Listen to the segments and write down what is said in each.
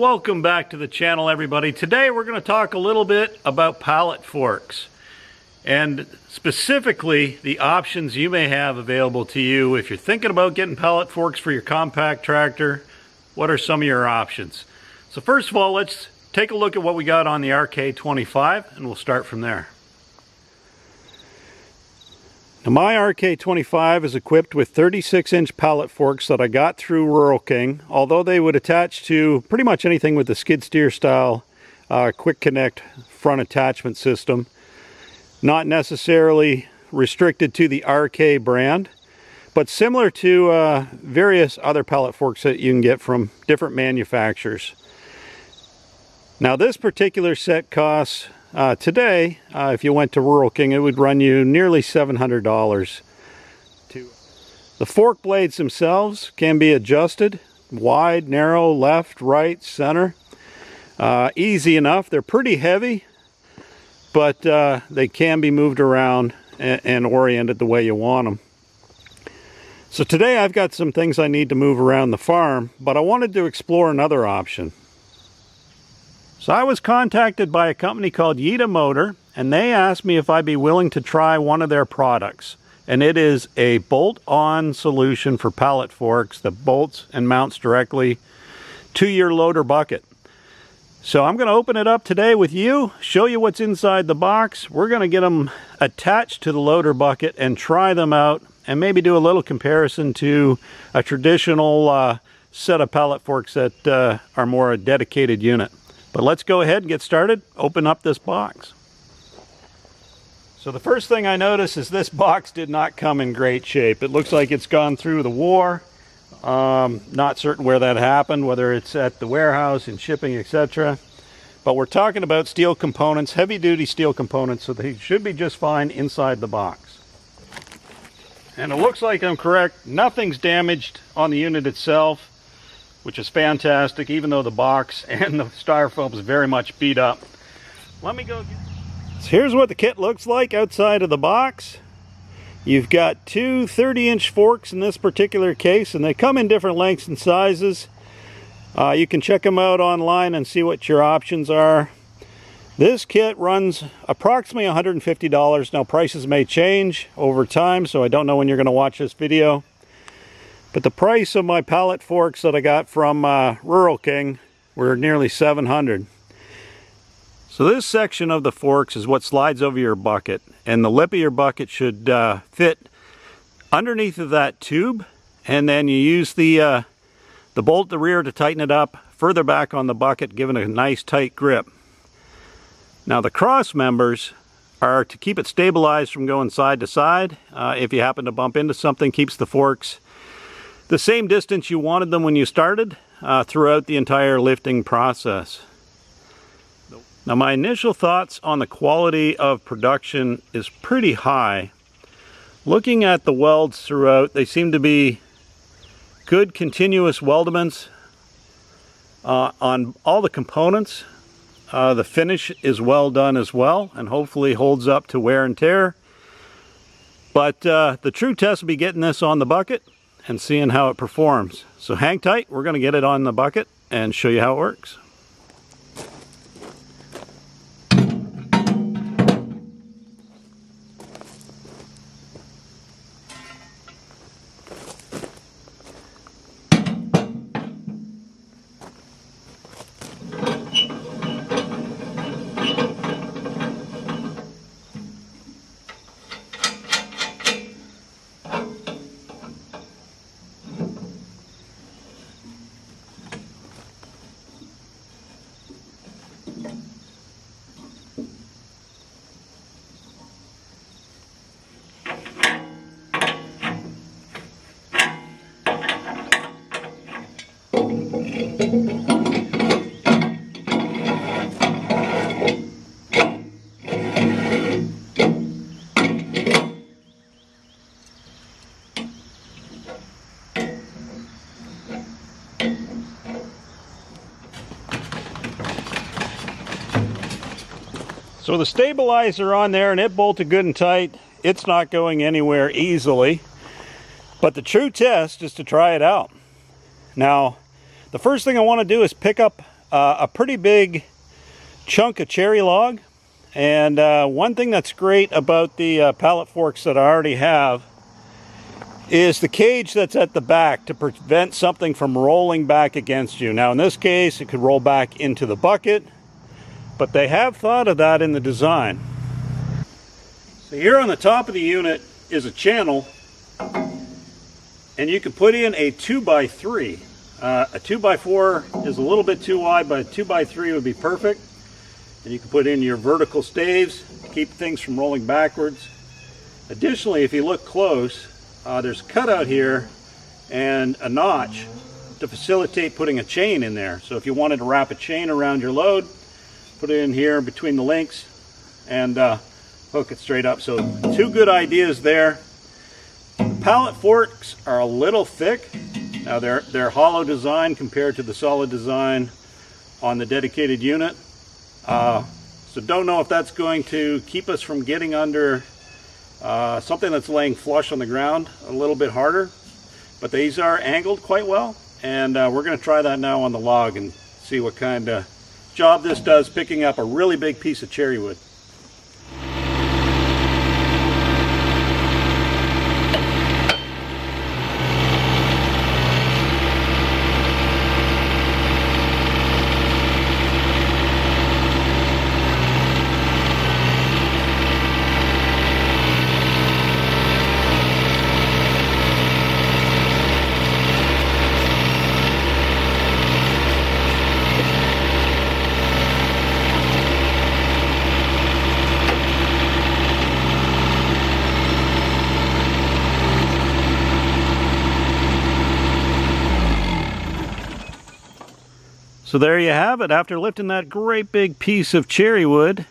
Welcome back to the channel, everybody. Today we're going to talk a little bit about pallet forks, and specifically the options you may have available to you if you're thinking about getting pallet forks for your compact tractor. What are some of your options? So first of all, let's take a look at what we got on the RK25, and we'll start from there. Now, my RK25 is equipped with 36-inch pallet forks that I got through Rural King, although they would attach to pretty much anything with the skid steer style quick connect front attachment system. Not necessarily restricted to the RK brand, but similar to various other pallet forks that you can get from different manufacturers. Now, this particular set costs today, if you went to Rural King, it would run you nearly $700. The fork blades themselves can be adjusted wide, narrow, left, right, center. Easy enough. They're pretty heavy, but they can be moved around and oriented the way you want them. So today I've got some things I need to move around the farm, but I wanted to explore another option. So I was contacted by a company called YITAMOTOR, and they asked me if I'd be willing to try one of their products. And it is a bolt-on solution for pallet forks that bolts and mounts directly to your loader bucket. So I'm going to open it up today with you, show you what's inside the box. We're going to get them attached to the loader bucket and try them out, and maybe do a little comparison to a traditional set of pallet forks that are more a dedicated unit. But let's go ahead and get started. Open up this box. So the first thing I notice is this box did not come in great shape. It looks like it's gone through the war. Not certain where that happened, whether it's at the warehouse, in shipping, etc. But we're talking about steel components, heavy-duty steel components, so they should be just fine inside the box. And it looks like I'm correct. Nothing's damaged on the unit itself, which is fantastic, even though the box and the styrofoam is very much beat up. Let me go. So here's what the kit looks like outside of the box. You've got two 30-inch forks in this particular case, and they come in different lengths and sizes. You can check them out online and see what your options are. This kit runs approximately $150. Now, prices may change over time, so I don't know when you're going to watch this video. But the price of my pallet forks that I got from Rural King were nearly $700. So this section of the forks is what slides over your bucket, and the lip of your bucket should fit underneath of that tube, and then you use the bolt at the rear to tighten it up further back on the bucket, giving it a nice tight grip. Now the cross members are to keep it stabilized from going side to side. If you happen to bump into something, keeps the forks the same distance you wanted them when you started throughout the entire lifting process. Now, my initial thoughts on the quality of production is pretty high. Looking at the welds throughout, they seem to be good continuous weldments on all the components. The finish is well done as well, and hopefully holds up to wear and tear. But the true test will be getting this on the bucket and seeing how it performs. So hang tight, we're going to get it on the bucket and show you how it works. So the stabilizer on there, and it bolted good and tight. It's not going anywhere easily. But the true test is to try it out. Now, the first thing I want to do is pick up a pretty big chunk of cherry log. And one thing that's great about the pallet forks that I already have is the cage that's at the back to prevent something from rolling back against you. Now in this case, it could roll back into the bucket, but they have thought of that in the design. So here on the top of the unit is a channel, and you can put in a 2x3. A 2x4 is a little bit too wide, but a 2x3 would be perfect. And you can put in your vertical staves to keep things from rolling backwards. Additionally, if you look close, there's a cutout here and a notch to facilitate putting a chain in there. So if you wanted to wrap a chain around your load, put it in here between the links and hook it straight up. So two good ideas there. The pallet forks are a little thick. Now they're hollow design compared to the solid design on the dedicated unit. So don't know if that's going to keep us from getting under something that's laying flush on the ground a little bit harder, but these are angled quite well, and we're going to try that now on the log and see what kind of job this does picking up a really big piece of cherry wood. So there you have it. After lifting that great big piece of cherry wood,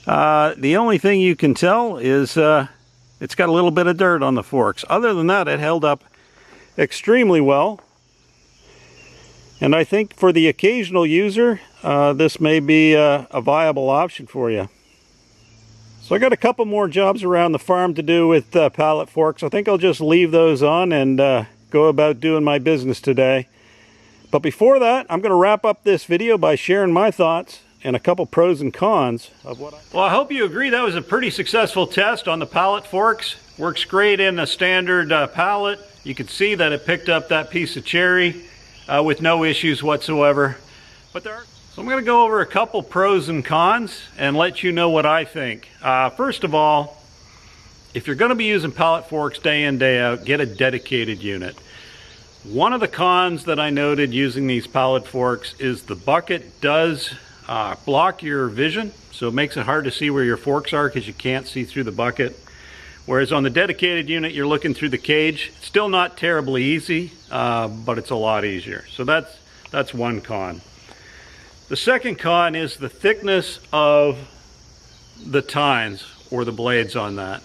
the only thing you can tell is it's got a little bit of dirt on the forks. Other than that, it held up extremely well. And I think for the occasional user, this may be a viable option for you. So I got a couple more jobs around the farm to do with pallet forks. I think I'll just leave those on and go about doing my business today. But before that, I'm going to wrap up this video by sharing my thoughts and a couple pros and cons of what Well, I hope you agree that was a pretty successful test on the pallet forks. Works great in a standard pallet. You can see that it picked up that piece of cherry with no issues whatsoever. So I'm going to go over a couple pros and cons and let you know what I think. First of all, if you're going to be using pallet forks day in, day out, get a dedicated unit. One of the cons that I noted using these pallet forks is the bucket does block your vision, so it makes it hard to see where your forks are because you can't see through the bucket. Whereas on the dedicated unit, you're looking through the cage. Still not terribly easy, but it's a lot easier. So that's one con. The second con is the thickness of the tines or the blades on that.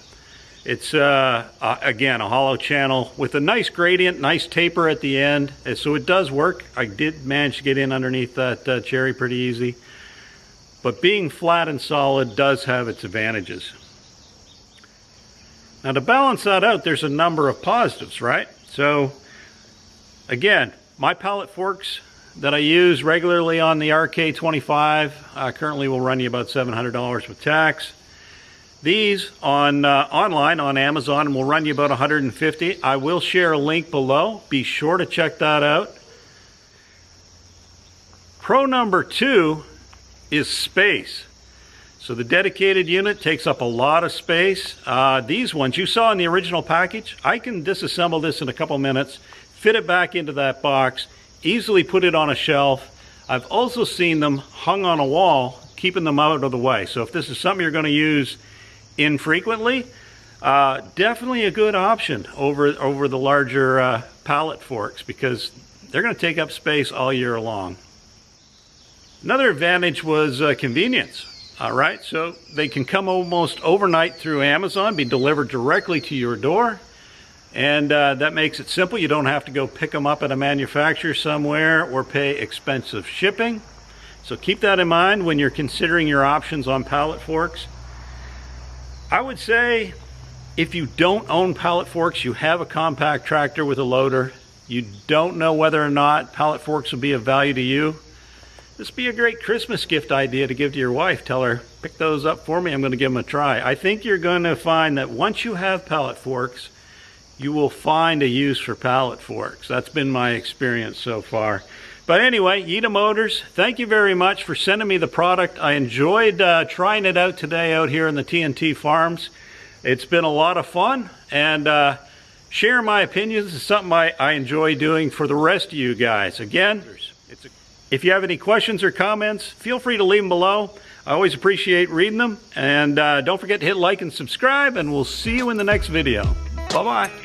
It's, again, a hollow channel with a nice gradient, nice taper at the end. So it does work. I did manage to get in underneath that cherry pretty easy. But being flat and solid does have its advantages. Now to balance that out, there's a number of positives, right? So, again, my pallet forks that I use regularly on the RK25 currently will run you about $700 with tax. These on online on Amazon will run you about $150. I will share a link below. Be sure to check that out. Pro number 2 is space. So the dedicated unit takes up a lot of space. These ones you saw in the original package, I can disassemble this in a couple minutes, fit it back into that box, easily put it on a shelf. I've also seen them hung on a wall, keeping them out of the way. So if this is something you're going to use infrequently, definitely a good option over the larger pallet forks because they're going to take up space all year long. Another advantage was convenience. All right, so they can come almost overnight through Amazon, be delivered directly to your door, and that makes it simple. You don't have to go pick them up at a manufacturer somewhere or pay expensive shipping. So keep that in mind when you're considering your options on pallet forks. I would say if you don't own pallet forks, you have a compact tractor with a loader, you don't know whether or not pallet forks will be of value to you, This would be a great Christmas gift idea to give to your wife. Tell her, pick those up for me. I'm going to give them a try. I think you're going to find that once you have pallet forks, you will find a use for pallet forks. That's been my experience so far. But anyway, YITAMOTORS, thank you very much for sending me the product. I enjoyed trying it out today out here in the TNT farms. It's been a lot of fun, and sharing my opinions is something I enjoy doing for the rest of you guys. Again, if you have any questions or comments, feel free to leave them below. I always appreciate reading them. And don't forget to hit like and subscribe, and we'll see you in the next video. Bye-bye.